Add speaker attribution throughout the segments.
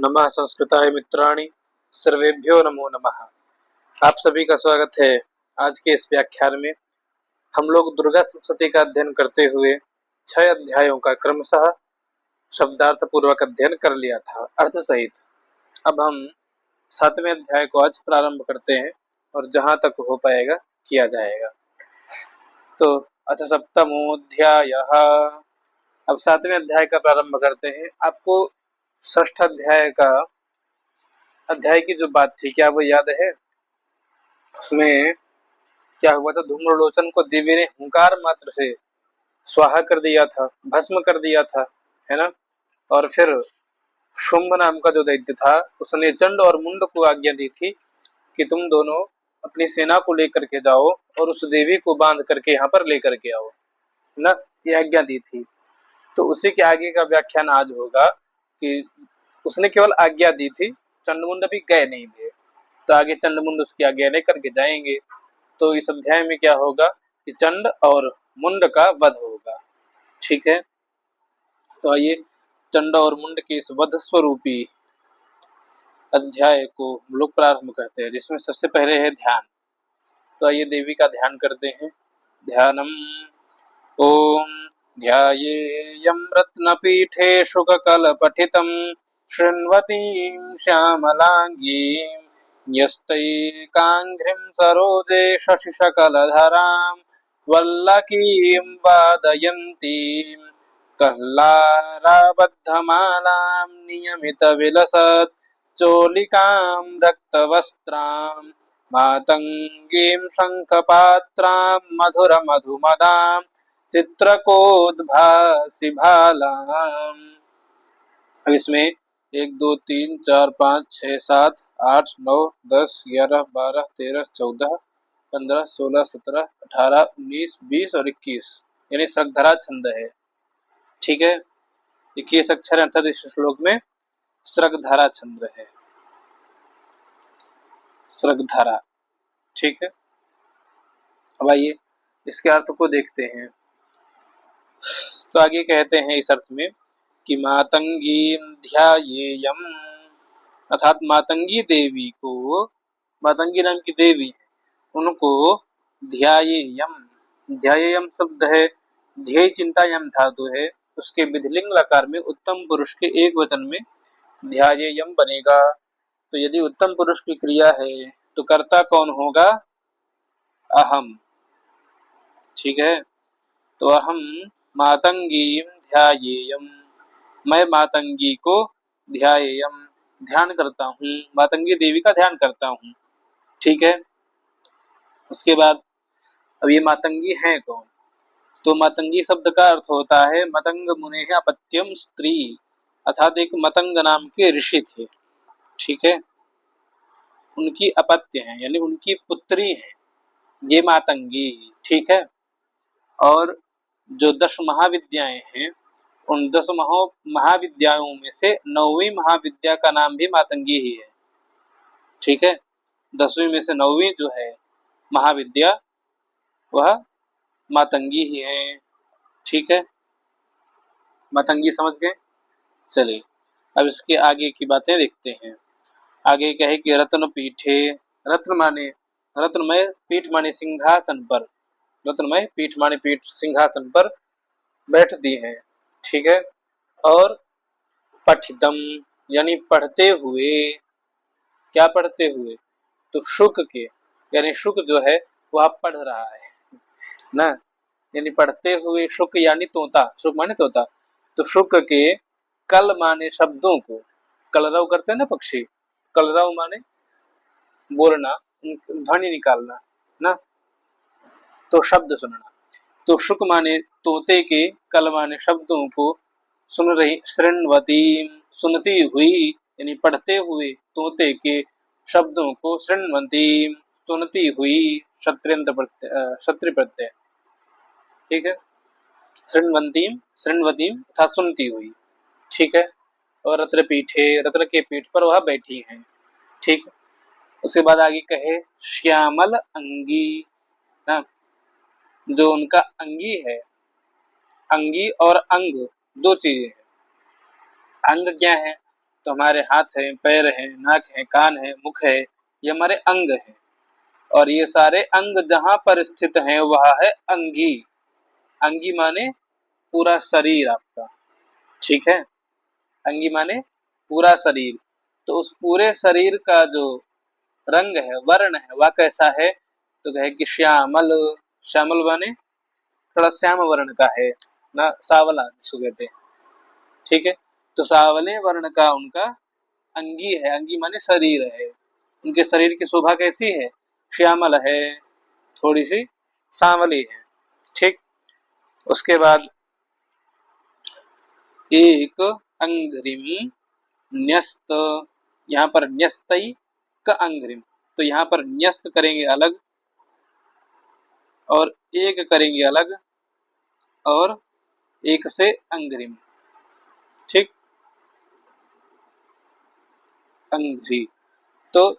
Speaker 1: नमः संस्कृताय मित्राणि, सर्वेभ्यो नमो नमः। आप सभी का स्वागत है। आज के इस व्याख्यान में हम लोग दुर्गा सप्तशती का अध्ययन करते हुए 6 अध्यायों का क्रमशः शब्दार्थ पूर्वक अध्ययन कर लिया था, अर्थ सहित। अब हम 7वें अध्याय को आज प्रारंभ करते हैं और जहां तक हो पाएगा किया जाएगा। तो अथ सप्तमोऽध्यायः। अब 7वें अध्याय का प्रारंभ करते हैं। आपको 6ठ अध्याय की जो बात थी, क्या वो याद है? उसमें क्या हुआ था? धूम्रलोचन को देवी ने हुंकार मात्र से स्वाहा कर दिया था, भस्म कर दिया था, है ना। और फिर शुंभ नाम का जो दैत्य था, उसने चंड और मुंड को आज्ञा दी थी कि तुम दोनों अपनी सेना को लेकर के जाओ और उस देवी को बांध करके यहाँ पर लेकर के आओ, है ना। ये आज्ञा दी थी। तो उसी के आगे का व्याख्यान आज होगा कि उसने केवल आज्ञा दी थी, चंडमुंड भी गए नहीं थे। तो आगे चंडमुंड उसकी आज्ञा लेकर के जाएंगे। तो इस अध्याय में क्या होगा कि चंड और मुंड का वध होगा। ठीक है, तो आइए चंड और मुंड के इस वध स्वरूपी अध्याय को हम लोग प्रारंभ करते हैं, जिसमें सबसे पहले है ध्यान। तो आइए देवी का ध्यान करते हैं। ध्यानम ओम ध्यायेयं रत्नपीठे शुककलपठितं शृण्वतीं श्यामलांगीं न्यस्तैकाङ्घ्रिं सरोजे शशिशकलधरां वल्लकीं वादयन्तीं कह्लाराबद्धमालां नियमितविलसत् चोलिकां रक्तवस्त्रां मातङ्गीं शङ्खपात्रां मधुरमधुमदां चित्रकोद्भासि भालाम्। अब इसमें 1 2 3 4 5 6 7 8 9 10 11 12 13 14 15 16 17 18 19 20 और 21 यानी सगधरा छंद है। ठीक है, 21 अक्षर अर्थात इस श्लोक में सृगधरा छंद है, सृगधरा। ठीक है, अब आइए इसके अर्थ को देखते हैं। तो आगे कहते हैं इस अर्थ में कि मातंगीं ध्यायेयम्, अर्थात मातंगी देवी को, मातंगी नाम की देवी है, उनको ध्यायेयम्। ध्यायेयम् शब्द है, ध्येय चिंतायम् धातु है, उसके विधिलिंग लकार में उत्तम पुरुष के एक वचन में ध्यायेयम् बनेगा। तो यदि उत्तम पुरुष की क्रिया है तो कर्ता कौन होगा? अहम। ठीक है, तो अहम मातंगीं ध्यायेयम्, मैं मातंगी को ध्यायेयम् ध्यान करता हूँ, मातंगी देवी का ध्यान करता हूँ। ठीक है, उसके बाद अब ये मातंगी है कौन? तो मातंगी शब्द का अर्थ होता है मतंग मुने अपत्यम स्त्री, अर्थात एक मतंग नाम के ऋषि थे। ठीक है, उनकी अपत्य है यानी उनकी पुत्री है ये मातंगी। ठीक है, और जो 10 महाविद्याएं हैं, उन 10 महाविद्याओं में से 9वीं महाविद्या का नाम भी मातंगी ही है। ठीक है, 10वीं में से 9वीं जो है महाविद्या वह मातंगी ही है। ठीक है, मातंगी समझ गए। चलिए अब इसके आगे की बातें देखते हैं। आगे कहे कि रत्न पीठे, रत्न माने रत्नमय, पीठ माने सिंहासन पर, रत्नमय पीठ माने पीठ सिंहासन पर बैठती है। ठीक है, और पठितम यानी पढ़ते हुए, क्या पढ़ते हुए? तो शुक के, यानी शुक जो है वह पढ़ रहा है ना, यानी पढ़ते हुए शुक यानी तोता, शुक माने तोता। तो शुक के कल माने शब्दों को, कलरव करते हैं ना पक्षी, कलरव माने बोलना, ध्वनि निकालना ना, तो शब्द सुनना। तो शुक माने तोते के, कल माने शब्दों को, सुन रही, शृण्वती सुनती हुई, यानी पढ़ते हुए तोते के शब्दों को, शृण्वती सुनती हुई, क्षत्रिय प्रत्यय। ठीक है, शृण्वती तथा सुनती हुई। ठीक है, और रत्न पीठे, रत्न के पीठ पर वह बैठी हैं। ठीक, उसके बाद आगे कहे श्यामल अंगी ना, जो उनका अंगी है, अंगी और अंग दो चीजें हैं। अंग क्या है? तो हमारे हाथ है, पैर है, नाक है, कान है, मुख है, ये हमारे अंग है। और ये सारे अंग जहां पर स्थित हैं वह है अंगी। अंगी माने पूरा शरीर आपका, ठीक है। अंगी माने पूरा शरीर। तो उस पूरे शरीर का जो रंग है, वर्ण है, वह कैसा है? तो कहे कि श्यामल। श्यामल माने थोड़ा श्याम वर्ण का है ना, सावला जिसको कहते हैं, ठीक है। तो सावले वर्ण का उनका अंगी है। अंगी माने शरीर है। उनके शरीर की शोभा कैसी है? श्यामल है, थोड़ी सी सांवली है, ठीक। उसके बाद एक अंग्रिम न्यस्त, यहाँ पर न्यस्तई का अंग्रिम, तो यहाँ पर न्यस्त करेंगे अलग और एक करेंगे अलग और एक से अंग्रिम, ठीक। अंग्री, तो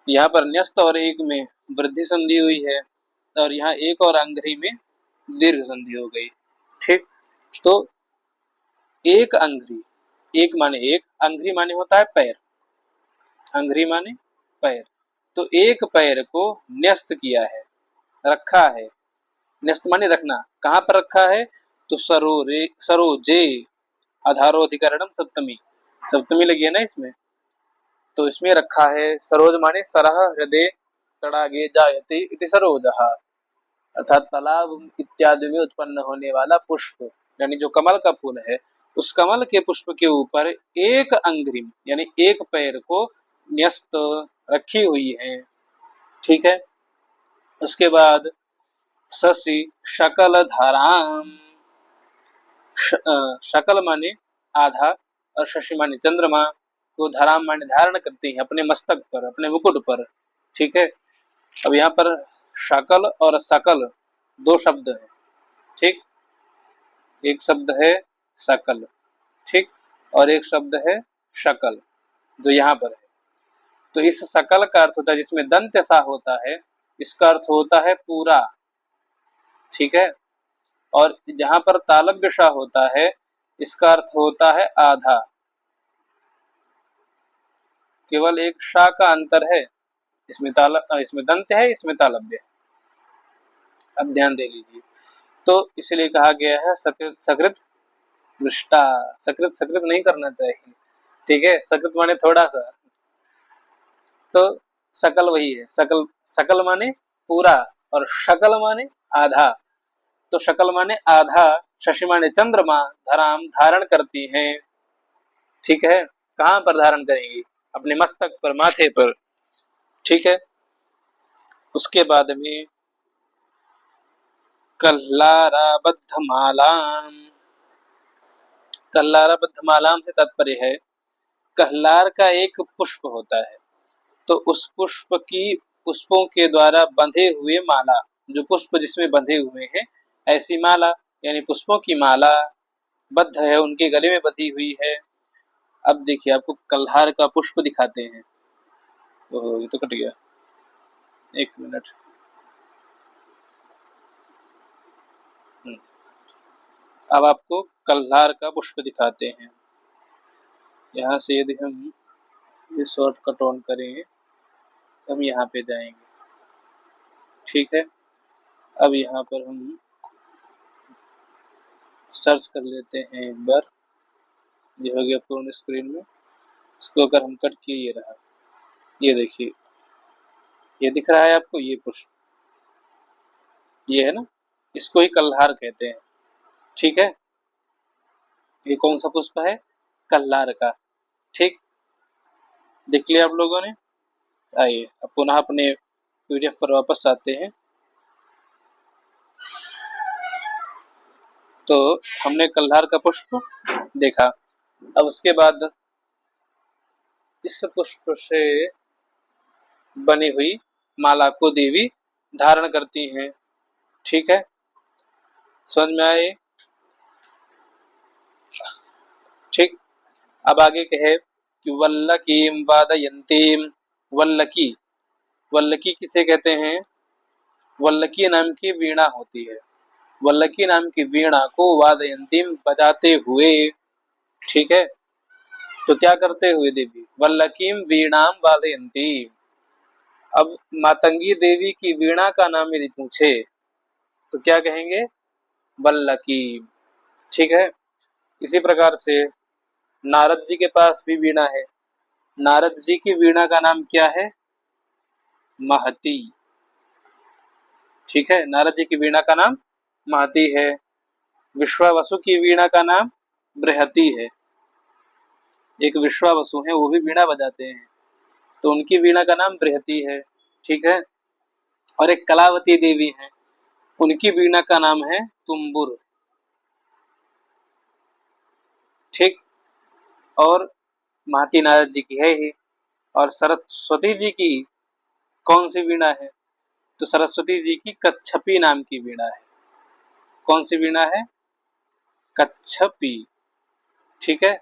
Speaker 1: यहाँ पर न्यस्त और एक में वृद्धि संधि हुई है और यहाँ एक और अंग्री में दीर्घ संधि हो गई, ठीक। तो एक अंग्री, एक माने एक, अंग्री माने होता है पैर, अंग्री माने पैर। तो एक पैर को न्यस्त किया है, रखा है। न्यस्त माने रखना। कहाँ पर रखा है? तो सरोरे, सरोजे, आधारोधिकरणम सप्तमी, सप्तमी लगी है ना इसमें, तो इसमें रखा है। सरोज माने सरह हृदय तड़ागे जायते इति सरोजः, अर्थात तालाब इत्यादि में उत्पन्न होने वाला पुष्प, यानी जो कमल का फूल है, उस कमल के पुष्प के ऊपर एक अंग्रिम यानी एक पैर को न्यस्त रखी हुई है, ठीक है। उसके बाद शशि शकल धाराम, शकल माने आधा और शशि माने चंद्रमा को धाराम माने धारण करती है अपने मस्तक पर, अपने मुकुट पर, ठीक है। अब यहाँ पर शकल और सकल दो शब्द है, ठीक। एक शब्द है सकल, ठीक, और एक शब्द है शकल जो यहाँ पर है। तो इस सकल का अर्थ होता है जिसमें दंत सा होता है, इसका अर्थ होता है पूरा, ठीक है। और जहां पर तालव्य सा होता है, इसका अर्थ होता है आधा। केवल एक शा का अंतर है, इसमें इसमें दंत है, इसमें तालव्य है। अब ध्यान दे लीजिए। तो इसलिए कहा गया है सकृत सकृत दृष्टा, सकृत सकृत नहीं करना चाहिए, ठीक है। सकृत माने थोड़ा सा, तो सकल वही है। सकल, सकल माने पूरा और शकल माने आधा। तो शकल माने आधा, शशि माने चंद्रमा, धराम धारण करती हैं, ठीक है। कहां पर धारण करेंगी? अपने मस्तक पर, माथे पर, ठीक है। उसके बाद में कल्लाराबद्ध मालाम, कल्लाराबद्ध मालाम से तात्पर्य है कल्लार का एक पुष्प होता है, तो उस पुष्प की, पुष्पों के द्वारा बंधे हुए माला, जो पुष्प जिसमें बंधे हुए हैं ऐसी माला, यानी पुष्पों की माला बद्ध है, उनके गले में बंधी हुई है। अब देखिए आपको कल्हार का पुष्प दिखाते हैं। ओह ये तो कट गया, एक मिनट। अब आपको कल्हार का पुष्प दिखाते हैं। यहाँ से यदि हम ये शॉर्टकट ऑन करें, हम यहाँ पे जाएंगे, ठीक है। अब यहाँ पर हम सर्च कर लेते हैं एक बार, ये हो गया पूर्ण स्क्रीन में। इसको अगर हम कट किए, ये रहा, ये देखिए, ये दिख रहा है आपको, ये पुष्प, ये है ना, इसको ही कल्हार कहते हैं, ठीक है। ये कौन सा पुष्प है? कल्हार का, ठीक। देख लिया आप लोगों ने। आइए अब पुनः अपने पीडीएफ पर वापस आते हैं। तो हमने कल्हार का पुष्प देखा। अब उसके बाद इस पुष्प से बनी हुई माला को देवी धारण करती हैं, ठीक है। समझ में आए? ठीक। अब आगे कहे कि वल्लकीम वादयंतीम, वल्लकी, वल्लकी किसे कहते हैं? वल्लकी नाम की वीणा होती है। वल्लकी नाम की वीणा को वादयंतीम बजाते हुए, ठीक है। तो क्या करते हुए देवी, वल्लकीम वीणाम वादयंती। अब मातंगी देवी की वीणा का नाम यदि पूछे तो क्या कहेंगे, वल्लकीम। ठीक है। इसी प्रकार से नारद जी के पास भी वीणा है। नारद जी की वीणा का नाम क्या है, महती। ठीक है, नारद जी की वीणा का नाम महती है। विश्वावसु की वीणा का नाम बृहति है। एक विश्वावसु है, वो भी वीणा बजाते हैं, तो उनकी वीणा का नाम बृहति है। ठीक है। और एक कलावती देवी है, उनकी वीणा का नाम है तुम्बुर। ठीक। और महती नारद जी की है ही। और सरस्वती जी की कौन सी वीणा है, तो सरस्वती जी की कच्छपी नाम की वीणा है। कौन सी वीणा है, कच्छपी। ठीक है।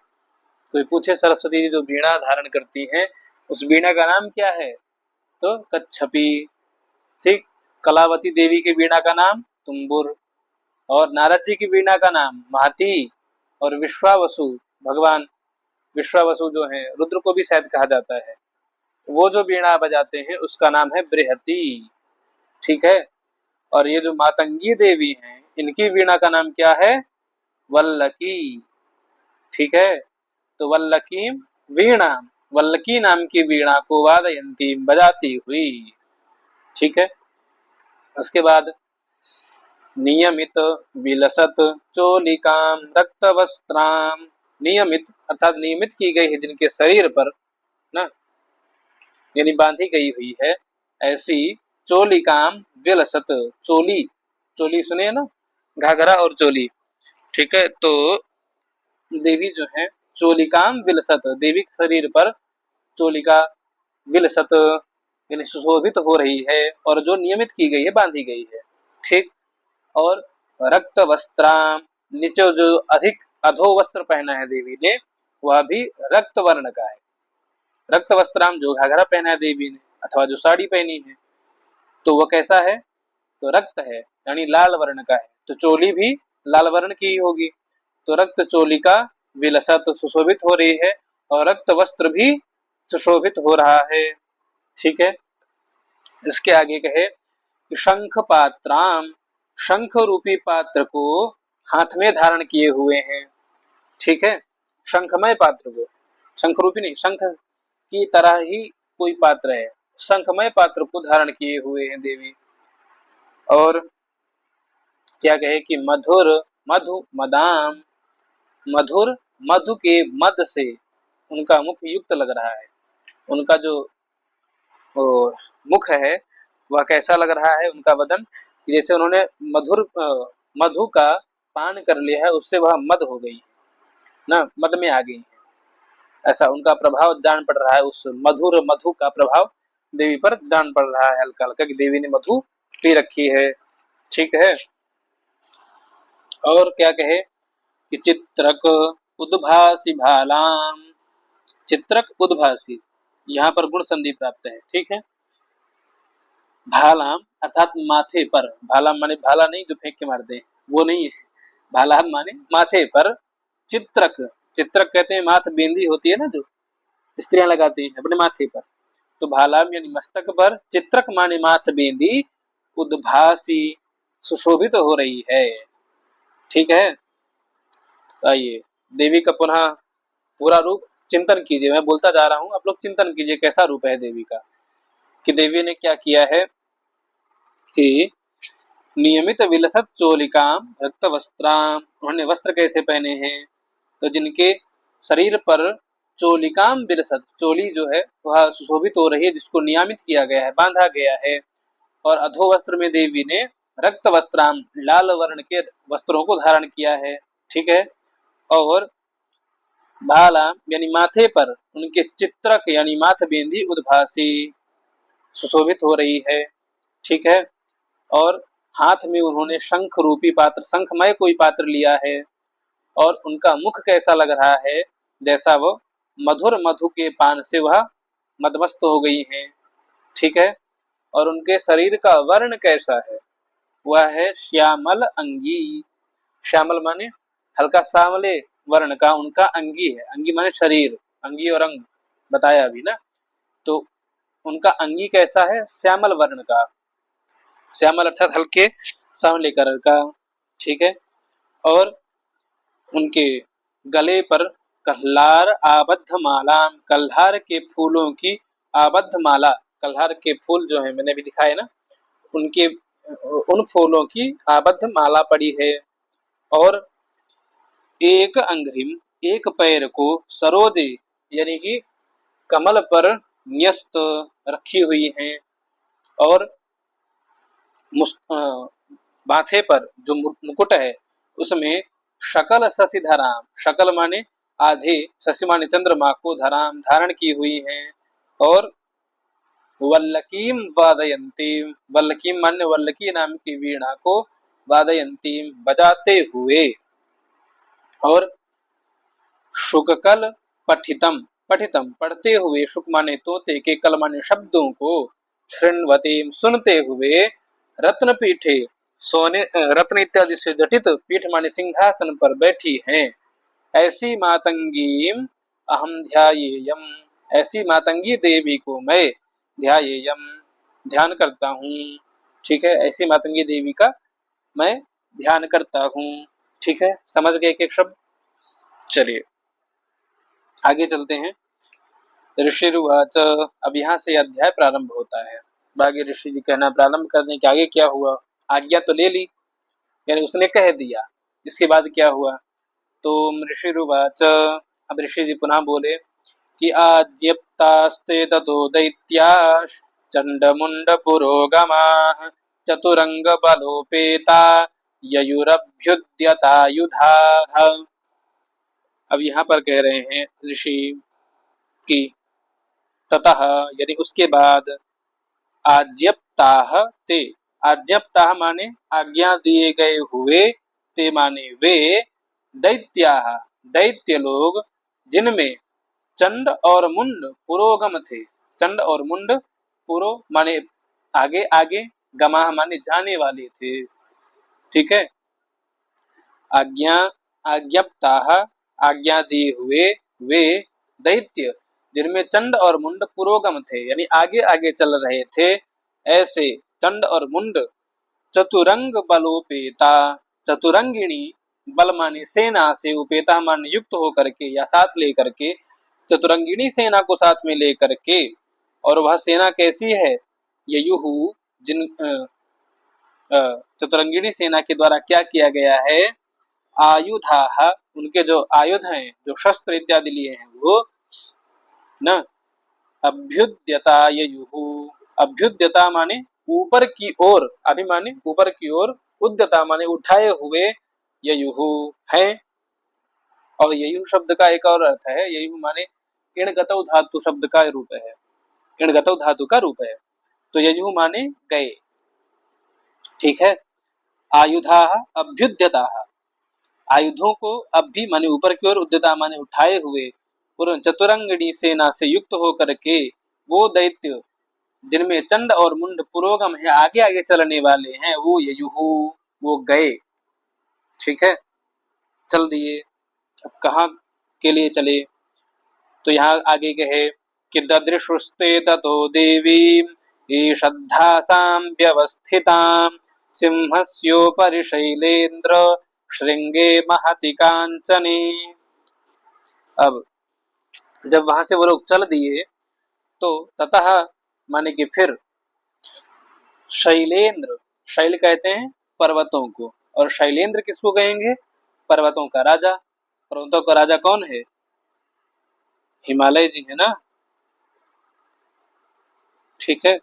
Speaker 1: कोई पूछे सरस्वती जी जो वीणा धारण करती हैं उस वीणा का नाम क्या है, तो कच्छपी। ठीक। कलावती देवी की वीणा का नाम तुम्बुर, और नारद जी की वीणा का नाम महती, और विश्वावसु, भगवान विश्वावसु जो है, रुद्र को भी शायद कहा जाता है, वो जो वीणा बजाते हैं उसका नाम है बृहति। ठीक है। और ये जो मातंगी देवी हैं, इनकी वीणा का नाम क्या है, वल्लकी। ठीक है। तो वल्लकी वीणा, वल्लकी नाम की वीणा को वादयंती, बजाती हुई। ठीक है। उसके बाद नियमित विलसत चोलिकाम रक्त वस्त्राम। नियमित अर्थात नियमित की गई है जिनके शरीर पर ना, यानी बांधी गई हुई है, ऐसी चोलिकाम विलसत। चोली, चोली सुने ना, घाघरा और चोली। ठीक है। तो देवी जो है चोलिकाम विलसत, देवी के शरीर पर चोलिका विलसत यानी सुशोभित हो रही है, और जो नियमित की गई है, बांधी गई है। ठीक। और रक्त वस्त्राम, नीचे जो अधिक अधो वस्त्र पहना है देवी ने, वह भी रक्त वर्ण का है। रक्त वस्त्राम जो घाघरा पहना है देवी ने, अथवा जो साड़ी पहनी है, तो वह कैसा है, तो रक्त है, यानी लाल वर्ण का है। तो चोली भी लाल वर्ण की होगी। तो रक्त चोलिका विलसत, सुशोभित हो रही है, और रक्त वस्त्र भी सुशोभित हो रहा है। ठीक है। इसके आगे कहे कि शंख पात्राम, शंख रूपी पात्र को हाथ में धारण किए हुए हैं। ठीक है। शंखमय पात्र को, शंख रूपी नहीं, शंख की तरह ही कोई पात्र है, शंखमय पात्र को धारण किए हुए हैं देवी। और क्या कहे कि मधुर मधु मदाम, मधुर मधु के मद से उनका मुख युक्त लग रहा है। उनका जो मुख है वह कैसा लग रहा है, उनका बदन, जैसे उन्होंने मधुर मधु का पान कर लिया है, उससे वह मद हो गई है ना, मद में आ गई है। ऐसा उनका प्रभाव जान पड़ रहा है, उस मधुर मधु का प्रभाव देवी पर जान पड़ रहा है हल्का हल्का, कि देवी ने मधु पी रखी है। ठीक है। और क्या कहे कि चित्रक उद्भासी भालाम, चित्रक उद्भासी, यहाँ पर गुण संधि प्राप्त है। ठीक है। भालाम अर्थात माथे पर, भालाम माने भाला नहीं जो फेंक के मारते हैं, वो नहीं है। भालाम माने माथे पर। चित्रक, चित्रक कहते हैं माथ बिंदी होती है ना, जो स्त्रियां लगाती हैं अपने माथे पर। तो भालाम यानी मस्तक पर, चित्रक माने माथ बिंदी, उद्भासी सुशोभित तो हो रही है। ठीक है। आइए देवी का पुनः पूरा रूप चिंतन कीजिए। मैं बोलता जा रहा हूं, आप लोग चिंतन कीजिए कैसा रूप है देवी का, कि देवी ने क्या किया है कि नियमित विलसत चोलिकाम रक्त वस्त्राम, उन्होंने वस्त्र कैसे पहने हैं, तो जिनके शरीर पर चोलिकाम विलसत, चोली जो है वह सुशोभित हो रही है, जिसको नियमित किया गया है, बांधा गया है। और अधो वस्त्र में देवी ने रक्त वस्त्राम, लाल वर्ण के वस्त्रों को धारण किया है। ठीक है। और भाला यानी माथे पर उनके चित्रक यानी माथ बिंदी उद्भासी सुशोभित हो रही है। ठीक है। और हाथ में उन्होंने शंख रूपी पात्र, शंखमय कोई पात्र लिया है। और उनका मुख कैसा लग रहा है, जैसा वो मधुर मधु के पान से वह मदमस्त हो गई हैं। ठीक है। और उनके शरीर का वर्ण कैसा है, वह है श्यामल अंगी। श्यामल माने हल्का सांवले वर्ण का उनका अंगी है, अंगी माने शरीर, अंगी और अंग बताया अभी ना, तो उनका अंगी कैसा है, श्यामल वर्ण का, श्यामल अर्थात हल्के सांवले कलर का, ठीक है। और उनके गले पर कल्हार आबद्ध माला, कल्हार के फूलों की आबद्ध माला, कल्हार के फूल जो है मैंने भी दिखाए ना, उनके उन फूलों की आबद्ध माला पड़ी है। और एक अंग्रिम, एक पैर को सरोदे यानी कि कमल पर न्यस्त रखी हुई हैं। और माथे पर जो मुकुट है उसमें शकल शशि धराम, शकल माने आधे, शशि माने चंद्रमा को, धराम धारण की हुई हैं। और वल्लकीम वादयंतीम, वल्लकीम माने वल्लकी नाम की वीणा को, वादयंतीम बजाते हुए। और शुककल पठितम, पठितम पढ़ते हुए, शुक माने तोते के, कल माने शब्दों को, शृण्वतीम सुनते हुए, रत्न पीठे सोने रत्न इत्यादि से जटित, पीठ माने सिंहासन पर बैठी हैं। ऐसी मातंगीम अहम ध्यायेयम, ऐसी मातंगी देवी को मैं ध्यायेयम ध्यान करता हूँ, ठीक है। ऐसी मातंगी देवी का मैं ध्यान करता हूँ, ठीक है। समझ गए एक एक शब्द। चलिए आगे चलते हैं। ऋषिरुवाच, अब यहाँ से अध्याय प्रारंभ होता है। बाकी ऋषि जी कहना प्रारंभ करने के आगे क्या हुआ, आज्ञा तो ले ली, यानी उसने कह दिया, इसके बाद क्या हुआ। तो ऋषिरुवाच, अब ऋषि जी पुनः बोले कि आज्ञप्तास्ते ततो दैत्याः चंडमुंड पुरोगमाः चतुरंग बलोपेता ययुरभ्युद्यतायुधाः। अब यहाँ पर कह रहे हैं ऋषि की ततः यानी उसके बाद, आज्ञप्ताः ते, आज्ञप्ताः माने आज्ञा दिए गए हुए, ते माने वे, दैत्याः दैत्य लोग, जिनमें चंड और मुंड पुरोगम थे, चंड और मुंड, पुरो माने आगे आगे, गमाह माने जाने वाले थे, ठीक है। आज्ञा, आज्ञप्ताः आज्ञा दिए हुए, वे दैत्य जिनमें चंड और मुंड पुरोगम थे यानी आगे आगे चल रहे थे, ऐसे चंड और मुंड, चतुरंग बलोपेता, चतुरंगिणी बल माने सेना से, उपेता माने युक्त होकर के या साथ लेकर के, चतुरंगिणी सेना को साथ में लेकर के। और वह सेना कैसी है, ययुहु जिन चतुरंगिणी सेना के द्वारा क्या किया गया है, आयुधाः उनके जो आयुध हैं, जो शस्त्र इत्यादि लिए हैं वो न, अभ्युद्यता ययुहु, अभ्युद्यता माने ऊपर की ओर, अभि माने ऊपर की ओर, उद्यता माने उठाए हुए, ययुहु है। और ययु शब्द का एक और अर्थ है, ययु माने इणगतौ धातु शब्द का रूप है, इणगतौ धातु का रूप है, तो ययु माने गए, ठीक है। आयुधा अभ्युद्यता, आयुधों को अभि माने ऊपर की ओर, उद्यता माने उठाए हुए, और चतुरंगिणी सेना से युक्त होकर के वो दैत्य जिनमें चंड और मुंड पुरोगम है, आगे आगे चलने वाले हैं, वो ययुहु वो गए, ठीक है, चल दिए। अब कहाँ के लिए चले, तो यहाँ आगे कहे कि ददृशुस्ते ततो देवीं ईषद्धासां व्यवस्थितां सिंहस्योपरि शैलेन्द्र श्रृंगे महति कांचने। अब जब वहां से वो लोग चल दिए, तो ततः माने कि फिर, शैलेंद्र, शैल कहते हैं पर्वतों को, और शैलेंद्र किसको कहेंगे, पर्वतों का राजा। पर्वतों का राजा कौन है, हिमालय जी है ना, ठीक है।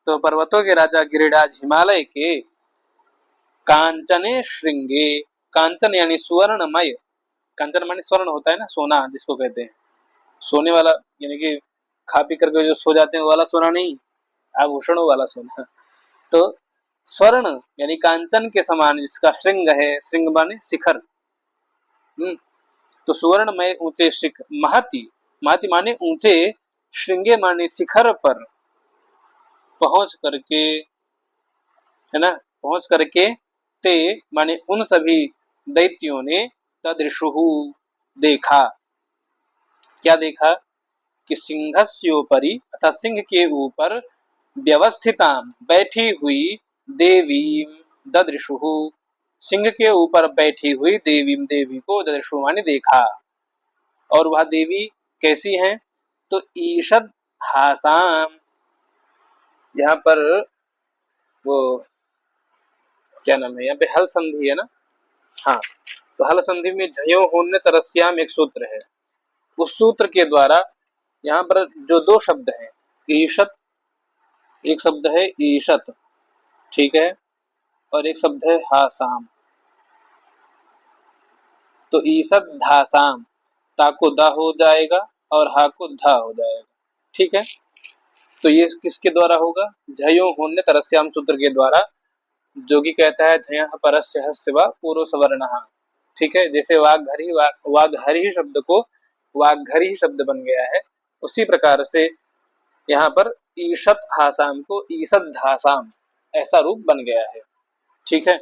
Speaker 1: तो पर्वतों के राजा गिरिराज हिमालय के, कांचने श्रृंगे, कांचन यानी सुवर्णमय, कांचन माने स्वर्ण होता है ना, सोना जिसको कहते हैं, सोने वाला, यानी कि खा पी करके जो सो जाते हैं वाला सोना नहीं, आभूषणों वाला सोना। तो स्वर्ण यानी कांचन के समान जिसका श्रृंग है, श्रृंग माने शिखर, तो सुवर्णमय ऊंचे शिखर, महति, महति माने ऊंचे, श्रृंगे माने शिखर पर पहुंच करके, है ना, पहुंच करके, ते माने उन सभी दैत्यों ने, तदृशुहु देखा, क्या देखा कि सिंहस्योपरि अर्थात सिंह के ऊपर व्यवस्थिता बैठी हुई देवी ददृशु, सिंह के ऊपर बैठी हुई देवी को ददृशु माने देखा। और वह देवी कैसी है? तो ईषद हासाम, यहाँ पर वो क्या नाम है, यहाँ पे हल संधि है ना, हाँ, तो हल संधि में झयो होन्य तरस्याम एक सूत्र है, उस सूत्र के द्वारा यहाँ पर जो दो शब्द हैं, ईशत, एक शब्द है ईशत, ठीक है, और एक शब्द है हासाम, तो ईशत धासाम, ता को दा हो जाएगा और हा को धा हो जाएगा, ठीक है। तो ये किसके द्वारा होगा? झयो होन्य तरस्याम सूत्र के द्वारा, जो कि कहता है झय परस्य हस्य व पूर्व सवर्ण, ठीक है। जैसे वाघहरि शब्द को वाघहरि शब्द बन गया है, उसी प्रकार से यहाँ पर ईशत हासाम को ईशत धासाम ऐसा रूप बन गया है, ठीक है।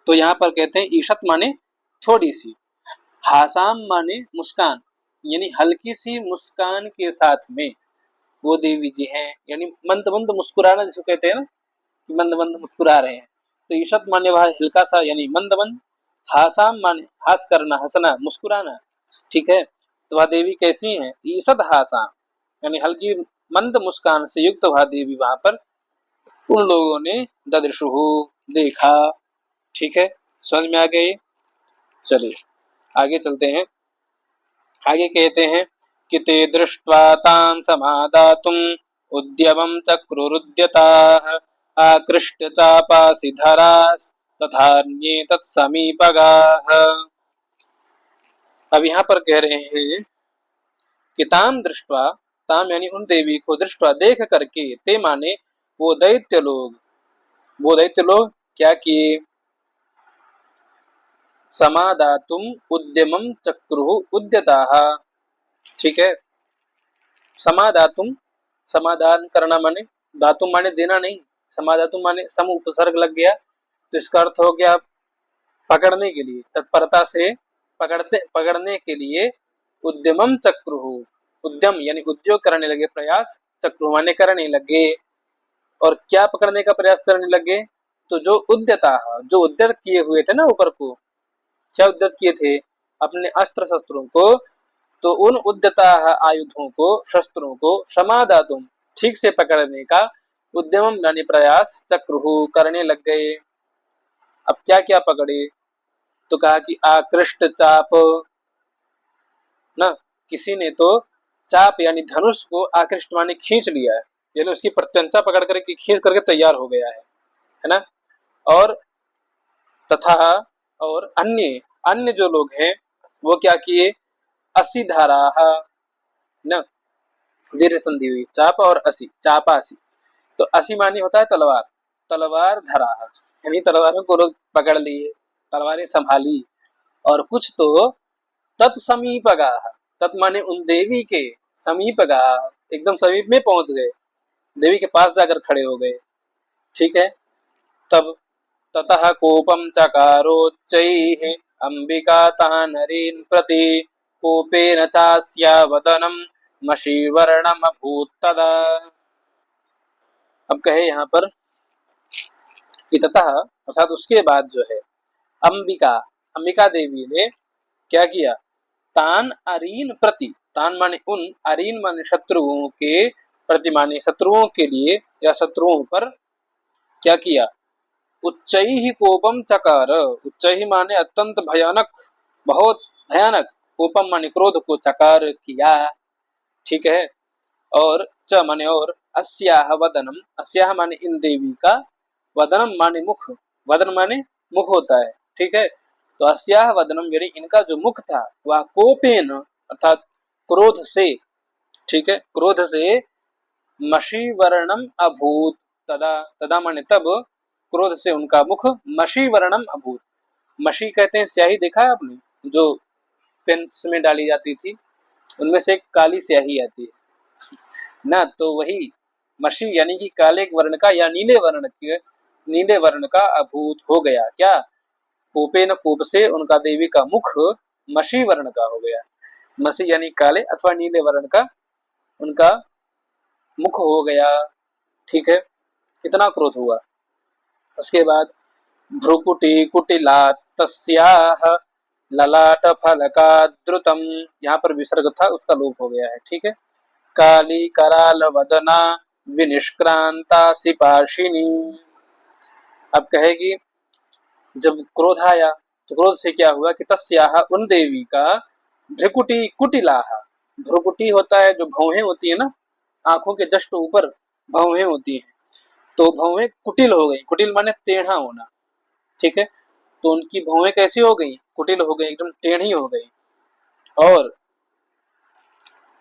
Speaker 1: तो यहाँ पर कहते हैं ईशत माने थोड़ी सी, हासाम माने मुस्कान, यानी हल्की सी मुस्कान के साथ में वो देवी जी हैं, यानी मंद मंद मुस्कुराना जिसको कहते हैं ना, मंद मंद मुस्कुरा रहे हैं। तो ईशत माने वह हल्का सा यानी मंद मंद, हासाम माने हास करना, हंसना, मुस्कुराना, ठीक है। तो वह देवी कैसी हैं? ईशत हासाम, यानी हल्की मंद मुस्कान से युक्त वह देवी वहां पर उन लोगों ने ददृशु देखा, ठीक है। समझ में आ गई? चलिए आगे चलते हैं। आगे कहते हैं कि ते दृष्ट्वा तां समादातुम् उद्यमं चक्रुरुद्यताः आकृष्ट चापासिधरास् तथान्ये तत्समीपगाः। अब यहाँ पर कह रहे हैं कि ताम दृष्ट्वा, ताम यानी उन देवी को, दृष्ट्वा देख करके, ते माने वो दैत्य लोग, वो दैत्य लोग क्या किए? समादातुम उद्यमम चक्रुः उद्यताः, ठीक है। समादातुम, समाधान करना माने, दातुम माने देना नहीं, समादातुम माने सम उपसर्ग लग गया, तो इसका अर्थ हो गया पकड़ने के लिए, तत्परता से पकड़ने के लिए। उद्यमम चक्रुः, उद्यम यानी उद्योग करने लगे, प्रयास, चक्रुः माने करने लगे। और क्या पकड़ने का प्रयास करने लगे? तो जो उद्यता, जो उद्यत किए हुए थे ना ऊपर को, क्या उद्यत किए थे? अपने अस्त्र शस्त्रों को, तो उन उद्यता आयुधों को, शस्त्रों को, समादातुम ठीक से पकड़ने का उद्यम यानी प्रयास, चक्रुः करने लग गए। अब क्या क्या पकड़े? तो कहा कि आकृष्ट चाप, ना, किसी ने तो चाप यानी धनुष को आकृष्ट माने खींच लिया है, यानी उसकी प्रत्यंचा पकड़ करके खींच करके तैयार हो गया है ना। और तथा और अन्य अन्य जो लोग हैं वो क्या किए? असी धारा, न, दीर्घ संधि हुई, चाप और असी, चापासी। तो असी मानी होता है तलवार, तलवार धरा, यानी तलवारों को लोग पकड़ लिए, तलवारें संभाली। और कुछ तो तत्समीपगा, तत् माने उन देवी के, समीपगा एकदम समीप में पहुंच गए, देवी के पास जाकर खड़े हो गए, ठीक है। तब ततः कोपम चकारोच्चैः अंबिका तानरीन् प्रति कोपेन चास्या वदनम मशीवर्णमभूत् तदा। अब कहे यहाँ पर कि ततः अर्थात उसके बाद जो है, अंबिका, अंबिका देवी ने क्या किया? तान अरीन प्रति, तान माने उन, अरीन माने शत्रुओं के, प्रति माने शत्रुओं के लिए या शत्रुओं पर क्या किया? उच्चैः कोपम चकार, उच्चैः माने अत्यंत भयानक, बहुत भयानक, कोपम माने क्रोध को, चकार किया, ठीक है। और च माने और, अस्याह वदनम, अस्याह माने इन देवी का, वदनम माने मुख, वदन माने मुख होता है, ठीक है। तो अस्याह वदनम यानी इनका जो मुख था वह कोपेन अर्थात क्रोध से, ठीक है, क्रोध से, मशी वर्णम अभूत तदा, तदा माने तब, क्रोध से उनका मुख मशी वर्णम अभूत, मशी कहते हैं स्याही, देखा है आपने, जो पेन्स में डाली जाती थी, उनमें से एक काली स्याही आती है ना, तो वही मशी यानी कि काले वर्ण का या नीले वर्ण के, नीले वर्ण का अभूत हो गया, क्या? कोपे न कोप से उनका देवी का मुख मशी वर्ण का हो गया। मसी यानी काले अथवा नीले वर्ण का उनका मुख हो गया। ठीक है, इतना क्रोध हुआ। उसके बाद भ्रुकुटी कुटिला तस्याह ललाट फलका द्रुतम, यहाँ पर विसर्ग था उसका लोप हो गया है। ठीक है, काली कराल वदना विनिष्क्रांता सिपाशिनी। अब कहेगी जब क्रोध आया तो क्रोध से क्या हुआ कि तस्याह उन देवी का भ्रुकुटी कुटिलाहा, भ्रुकुटी होता है जो भौहें होती है ना, आंखों के जस्ट ऊपर भौहें होती हैं, तो भौहें कुटिल हो गई। कुटिल माने टेढ़ा होना। ठीक है, तो उनकी भौहें कैसी हो गई, कुटिल हो गई, एकदम टेढ़ी हो गई। और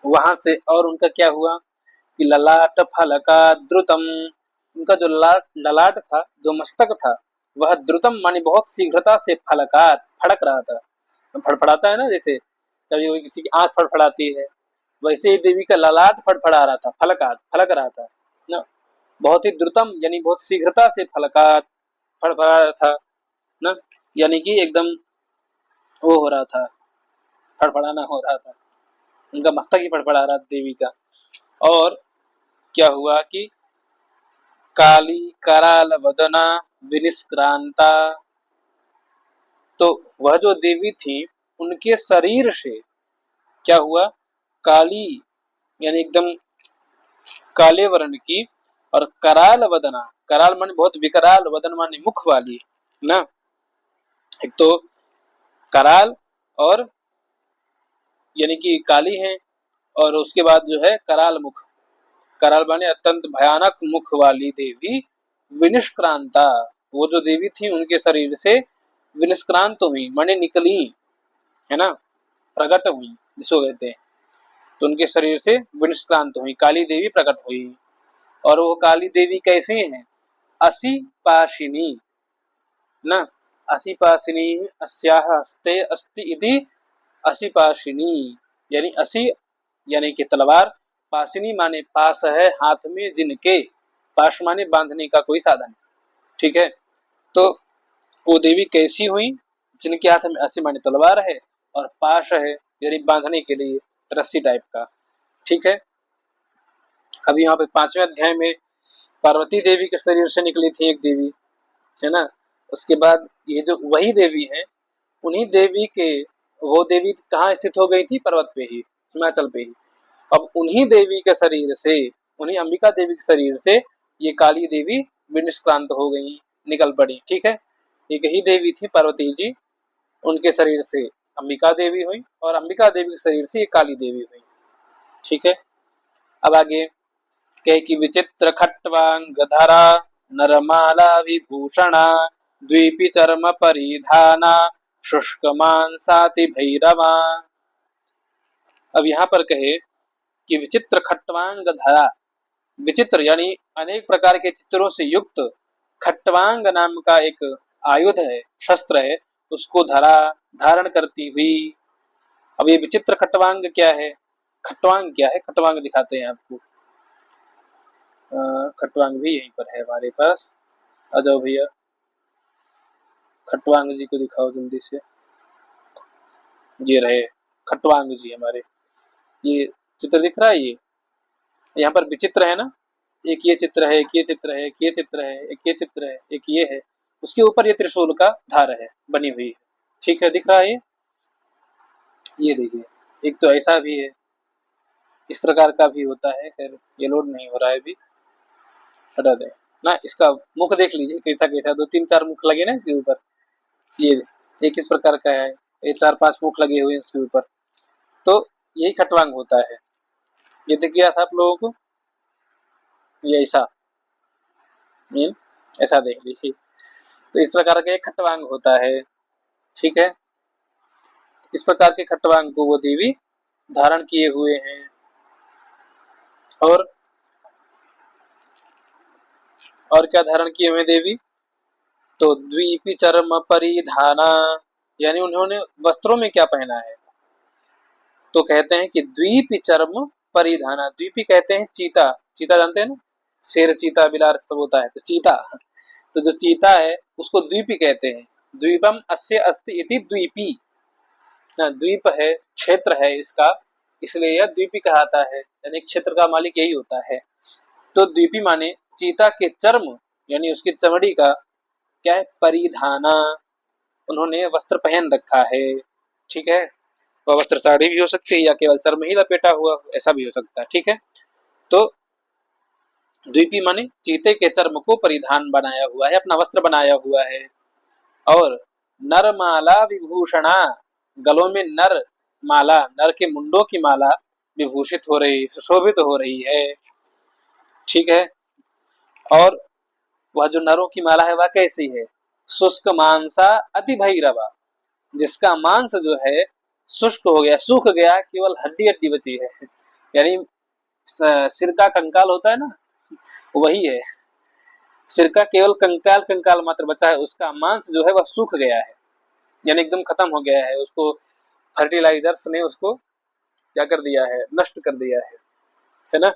Speaker 1: वहां से और उनका क्या हुआ कि ललाट फलका द्रुतम, उनका जो ललाट था, जो मस्तक था, वह द्रुतम मानी बहुत शीघ्रता से फलकात फड़क रहा था। फड़फड़ाता है ना, जैसे कभी कोई किसी की आंख फड़फड़ाती है, वैसे ही देवी का ललाट फड़फड़ा रहा था, फलकात फलक रहा था ना। बहुत ही द्रुतम यानी बहुत शीघ्रता से फलकात फड़फड़ा रहा था ना, यानी कि एकदम वो हो रहा था, फड़फड़ाना हो रहा था, उनका मस्तक ही फड़फड़ा रहा था देवी का। और क्या हुआ कि काली कराल वदना विनिष्क्रांता, तो वह जो देवी थी उनके शरीर से क्या हुआ, काली यानी एकदम काले वर्ण की, और कराल वदना, कराल माने बहुत विकराल, वदन माने मुख वाली ना। एक तो कराल और यानी कि काली है, और उसके बाद जो है कराल मुख, कराल माने अत्यंत भयानक मुख वाली देवी विनिष्क्रांता, वो जो देवी थी उनके शरीर से विनिष्क्रांत हुई माने निकली है ना, प्रकट हुई जिसको कहते हैं, तो उनके शरीर से विनिष्क्रांत हुई, काली देवी प्रकट हुई। और वो काली देवी कैसी है, असी पाशिनी ना, असी पाशिनी अस्याह हस्ते अस्ति इति असी पाशिनी, यानी असी यानी कि तलवार, पाशिनी माने पास है हाथ में जिनके, पाश माने बांधने का कोई साधन। ठीक है, तो वो देवी कैसी हुई, जिनके हाथ में असी माने तलवार है और पाश है यानी बांधने के लिए रस्सी टाइप का। ठीक है, अब यहाँ पे 5वें अध्याय में पार्वती देवी के शरीर से निकली थी एक देवी है ना। उसके बाद ये जो वही देवी है, उन्हीं देवी के, वो देवी कहाँ स्थित हो गई थी, पर्वत पे ही, हिमाचल पे ही। अब उन्हीं देवी के शरीर से, उन्हीं अंबिका देवी के शरीर से ये काली देवी विनिष्क्रांत हो गई, निकल पड़ी। ठीक है, एक ही देवी थी पार्वती जी, उनके शरीर से अंबिका देवी हुई और अंबिका देवी के शरीर से ये काली देवी हुई। ठीक है, अब आगे कहे कि विचित्र खट्वांगधरा नरमाला विभूषणा द्वीपी चर्म परिधाना शुष्क मांसाति भैरवा। अब यहाँ पर कहे कि विचित्र खट्वांग धरा, विचित्र यानी अनेक प्रकार के चित्रों से युक्त खट्वांग नाम का एक आयुध है, शस्त्र है, उसको धरा धारण करती हुई। अब ये विचित्र खट्वांग क्या है, खट्वांग क्या है, खट्वांग दिखाते हैं आपको। खट्वांग भी यहीं पर है हमारे पास, आ जाओ भैया, खट्वांग जी को दिखाओ जल्दी से। ये रहे खट्वांग जी हमारे, ये चित्र दिख रहा है, ये यहाँ पर विचित्र है ना, एक ये चित्र है, एक ये चित्र है, एक ये चित्र है, एक ये चित्र है, एक ये है, उसके ऊपर ये त्रिशूल का धार है बनी हुई है। ठीक है, दिख रहा है ये देखिए, एक तो ऐसा भी है, इस प्रकार का भी होता है। खैर ये लोड नहीं हो रहा है अभी, हटा दे ना। इसका मुख देख लीजिए कैसा कैसा, 2 3 4 मुख लगे ना इसके ऊपर, ये एक इस प्रकार का है, ये 4 5 मुख लगे हुए हैं इसके ऊपर, तो यही खट्वांग होता है। ये दिख गया था आप लोगों को, ये ऐसा ऐसा देख लीजिए, तो इस प्रकार का एक खट्वांग होता है। ठीक है, इस प्रकार के खट्वांग को वो देवी धारण किए हुए हैं। और क्या धारण किए हुए देवी, तो द्वीपी चर्म परिधाना, यानी उन्होंने वस्त्रों में क्या पहना है, तो कहते हैं कि द्वीपी चर्म परिधाना, द्वीपी कहते हैं चीता, चीता जानते हैं ना, शेर चीता बिलार सब होता है, तो चीता, तो जो चीता है उसको द्वीपी कहते हैं। द्वीपम अस्य अस्ति इति द्वीपी, द्वीप है, क्षेत्र है इसका, इसलिए यह द्वीपी कहलाता है, यानी क्षेत्र का मालिक यही होता है। तो द्वीपी माने चीता के चर्म यानी उसकी चमड़ी का क्या है, परिधाना, उन्होंने वस्त्र पहन रखा है। ठीक है, वह वस्त्र साड़ी भी हो सकती है या केवल चर्म ही लपेटा हुआ, ऐसा भी हो सकता है। ठीक है, तो द्वीपी माने चीते के चर्म को परिधान बनाया हुआ है, अपना वस्त्र बनाया हुआ है। और नरमाला विभूषणा, गलों में नर माला, नर के मुंडों की माला विभूषित हो रही, सुशोभित हो रही है। ठीक है, और वह जो नरों की माला है वह कैसी है, शुष्क मांसा अति भैरवा, जिसका मांस जो है शुष्क हो गया, सूख गया, केवल हड्डी हड्डी बची है, यानी सिर का कंकाल होता है ना, वही है, सिर का केवल कंकाल कंकाल मात्र बचा है, उसका मांस जो है वह सूख गया है, यानी एकदम खत्म हो गया है, उसको फर्टिलाइजर्स ने उसको क्या कर दिया है, नष्ट कर दिया है ना,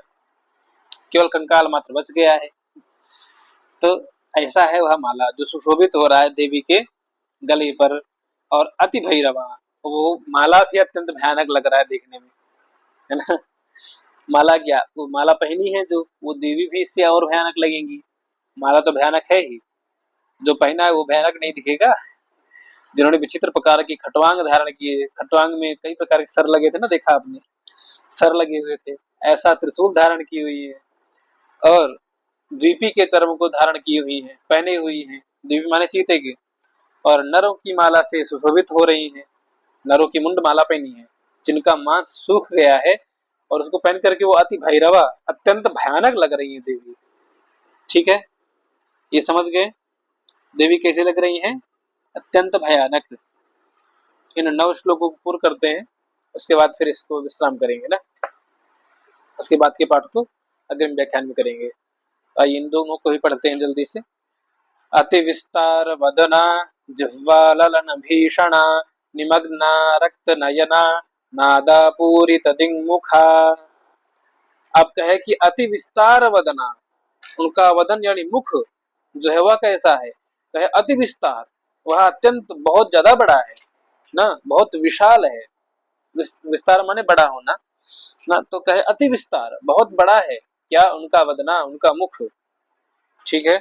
Speaker 1: केवल कंकाल मात्र बच गया है। तो ऐसा है वह माला जो सुशोभित हो रहा है देवी के गले पर। और अति भैरवा, वो माला भी अत्यंत भयानक लग रहा है देखने में, है ना। माला क्या, वो माला पहनी है जो, वो देवी भी इससे और भयानक लगेंगी, माला तो भयानक है ही, जो पहना है वो भयानक नहीं दिखेगा। जिन्होंने विचित्र प्रकार की खटवांग धारण किए, खटवांग में कई प्रकार के सर लगे थे ना, देखा आपने, सर लगे हुए थे, ऐसा त्रिशूल धारण की हुई है, और द्वीपी के चर्म को धारण की हुई है, पहने हुई है, द्वीपी माने चीते के, और नरों की माला से सुशोभित हो रही है, नरों की मुंड माला पहनी है, जिनका मांस सूख गया है, और उसको पहन करके वो अति भैरवा, अत्यंत भयानक लग रही है देवी। ठीक है, ये समझ गए देवी कैसे लग रही है, अत्यंत भयानक। इन 9 श्लोकों को पूर्ण करते हैं, उसके बाद फिर इसको विश्राम करेंगे ना, उसके बाद के पाठ को अग्रिम व्याख्यान में करेंगे। आइए इन दोनों को ही पढ़ते हैं जल्दी से। अति विस्तार वदना जिह्वा ललन भीषणा निमग्ना रक्त नयना नादा पूरित दिङ्मुखा। अब कहे कि अति विस्तार वदना, उनका वदन यानी मुख जो है वह कैसा है, कहे अति विस्तार, वह अत्यंत बहुत ज्यादा बड़ा है ना, बहुत विशाल है, विस्तार माने बड़ा होना ना, तो कहे अति विस्तार, बहुत बड़ा है क्या उनका वदना, उनका मुख। ठीक है,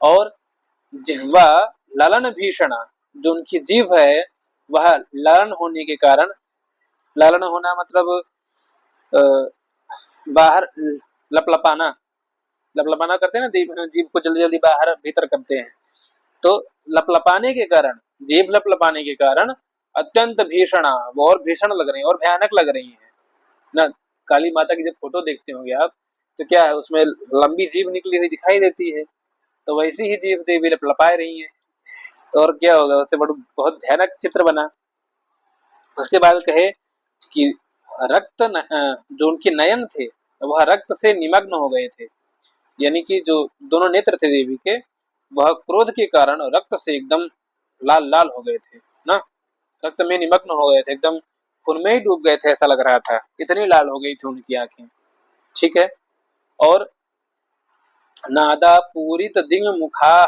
Speaker 1: और जिह्वा ललन भीषणा, जो उनकी जीभ है वह ललन होने के कारण, ललन होना मतलब बाहर लपलपाना, लपलपाना करते हैं ना, जीभ को जल्दी जल्दी बाहर भीतर करते हैं, तो लपलपाने के कारण, जीभ लपलपाने के कारण अत्यंत भीषणा, वो और भीषण लग रही है और भयानक लग रही है ना। काली माता की जब फोटो देखते होंगे आप, तो क्या है उसमें लंबी जीभ निकली हुई दिखाई देती है, तो वैसी ही जीभ देवी लपलपा रही है, तो और क्या होगा, उससे बहुत भयानक चित्र बना। उसके बाद कहे कि रक्त जो उनके नयन थे वह रक्त से निमग्न हो गए थे, यानी कि जो दोनों नेत्र थे देवी के, वह क्रोध के कारण रक्त से एकदम लाल लाल हो गए थे ना, रक्त में निमग्न हो गए थे, एकदम खून में ही डूब गए थे ऐसा लग रहा था, इतनी लाल हो गई थी उनकी आंखें। ठीक है, और नादा पूरित दिंग मुखा,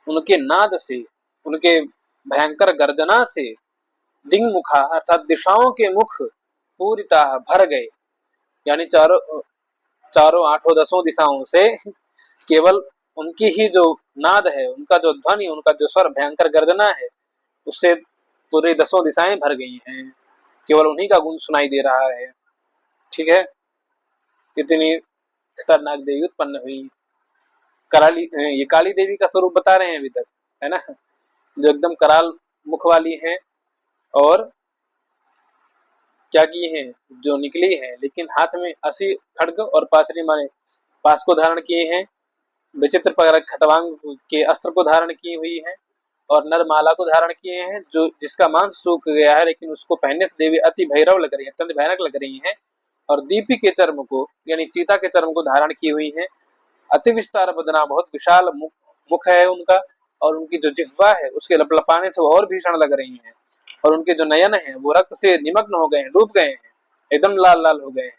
Speaker 1: उनके नाद से, उनके भयंकर गर्जना से, दिंग मुखा अर्थात दिशाओं के मुख पूरिता भर गए, यानी चारों चारों आठों दसों दिशाओं से केवल उनकी ही जो नाद है, उनका जो ध्वनि, उनका जो स्वर, भयंकर गर्जना है, उससे पूरी दसों दिशाएं भर गई हैं, केवल उन्हीं का गुण सुनाई दे रहा है। ठीक है, इतनी खतरनाक देवी उत्पन्न हुई। कराली, ये काली देवी का स्वरूप बता रहे हैं अभी तक, है ना, जो एकदम कराल मुख वाली है, और क्या की है, जो निकली है, लेकिन हाथ में 80 खड्ग और पासरी माने पास को धारण किए हैं, विचित्र प्रकार खटवांग के अस्त्र को धारण की हुई है, और नरमाला को धारण किए हैं, जो जिसका मांस सूख गया है, लेकिन उसको पहनने से देवी अति भैरव लग रही है, अत्यंत भयानक लग रही है। और दीपी के चर्म को यानी चीता के चर्म को धारण की हुई है। अति विस्तार बदना, बहुत विशाल मुख है उनका, और उनकी जो जिह्वा है उसके लपलपाने से और भीषण लग रही है, और उनके जो नयन है वो रक्त से निमग्न हो गए हैं, डूब गए हैं, एकदम लाल लाल हो गए हैं,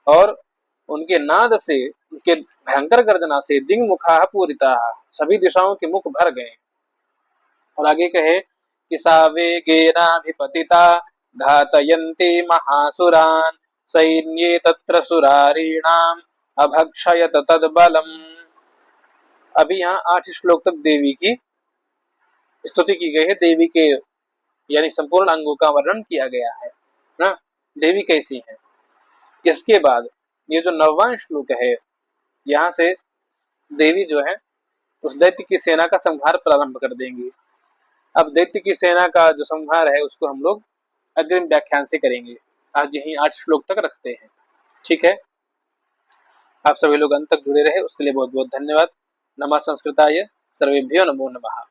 Speaker 1: और उनके नाद से, उनके भयंकर गर्जना से दिंग मुखा पूरिता, सभी दिशाओं के मुख भर गए। और आगे कहे कि सा वेगेनाभिपतिता घातयन्ति महासुरान् सैन्ये तत्र सुरारीणाम् अभक्षयत तद्बलम्। अभी यहाँ 8 श्लोक तक देवी की स्तुति की गई है, देवी के यानी संपूर्ण अंगों का वर्णन किया गया है ना, देवी कैसी है। इसके बाद ये जो 9वां श्लोक है, यहाँ से देवी जो है उस दैत्य की सेना का संहार प्रारंभ कर देंगी। अब दैत्य की सेना का जो संहार है उसको हम लोग अग्रिम व्याख्यान से करेंगे। आज यही 8 श्लोक तक रखते हैं, ठीक है। आप सभी लोग अंत तक जुड़े रहे उसके लिए बहुत बहुत धन्यवाद। नमः संस्कृताय, सर्वेभ्यो नमो नमः।